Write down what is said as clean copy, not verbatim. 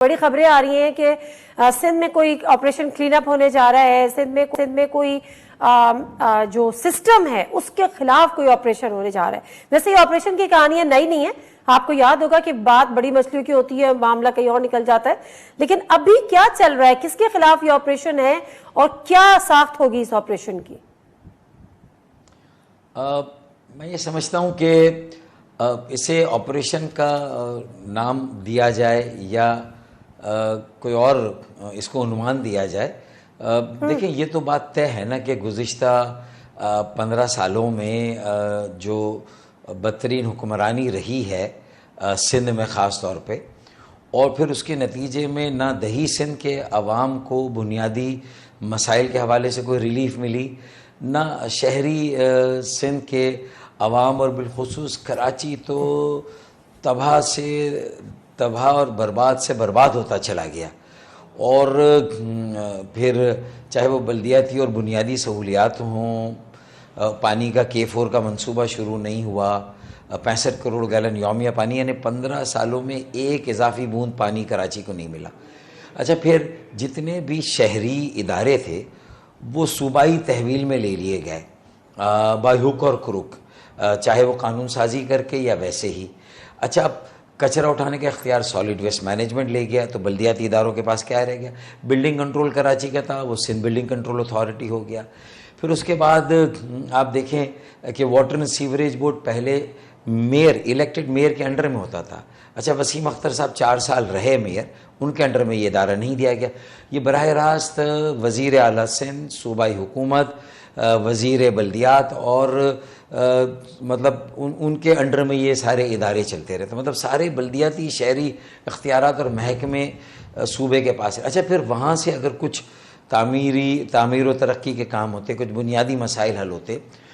بڑی خبریں آ رہی ہیں کہ سندھ میں کوئی آپریشن کلین اپ ہونے جا رہا ہے، سندھ میں کوئی جو سسٹم ہے اس کے خلاف کوئی آپریشن ہونے جا رہا ہے۔ ویسے یہ آپریشن کی کہانیاں نئی نہیں ہیں، آپ کو یاد ہوگا کہ بات بڑی مچھلیوں کی ہوتی ہے، معاملہ کہیں اور نکل جاتا ہے، لیکن ابھی کیا چل رہا ہے، کس کے خلاف یہ آپریشن ہے اور کیا ساخت ہوگی اس آپریشن کی؟ میں یہ سمجھتا ہوں کہ اسے آپریشن کا نام دیا جائے یا کوئی اور اس کو عنوان دیا جائے۔ دیکھیں، یہ تو بات طے ہے نا کہ گزشتہ 15 سالوں میں جو بدترین حکمرانی رہی ہے سندھ میں خاص طور پہ، اور پھر اس کے نتیجے میں نہ دیہی سندھ کے عوام کو بنیادی مسائل کے حوالے سے کوئی ریلیف ملی، نہ شہری سندھ کے عوام، اور بالخصوص کراچی تو تباہ اور برباد سے برباد ہوتا چلا گیا۔ اور پھر چاہے وہ بلدیاتی اور بنیادی سہولیات ہوں، پانی کا K4 کا منصوبہ شروع نہیں ہوا، 65 کروڑ گیلن یومیہ پانی، یعنی 15 سالوں میں ایک اضافی بوند پانی کراچی کو نہیں ملا۔ اچھا، پھر جتنے بھی شہری ادارے تھے وہ صوبائی تحویل میں لے لیے گئے بائی ہک اور کروک، چاہے وہ قانون سازی کر کے یا ویسے ہی۔ اچھا، اب کچرا اٹھانے کا اختیار سالڈ ویسٹ مینجمنٹ لے گیا، تو بلدیاتی اداروں کے پاس کیا رہ گیا؟ بلڈنگ کنٹرول کراچی کا تھا، وہ سندھ بلڈنگ کنٹرول اتھارٹی ہو گیا۔ پھر اس کے بعد آپ دیکھیں کہ واٹر اینڈ سیوریج بورڈ پہلے میئر، الیکٹڈ میئر کے انڈر میں ہوتا تھا۔ اچھا، وسیم اختر صاحب 4 سال رہے میئر، ان کے انڈر میں یہ ادارہ نہیں دیا گیا، یہ براہ راست وزیر اعلیٰ سندھ، صوبائی حکومت، وزیر بلدیات اور مطلب ان کے انڈر میں یہ سارے ادارے چلتے رہتے، مطلب سارے بلدیاتی شہری اختیارات اور محکمے صوبے کے پاس ہے۔ اچھا، پھر وہاں سے اگر کچھ تعمیر و ترقی کے کام ہوتے، کچھ بنیادی مسائل حل ہوتے،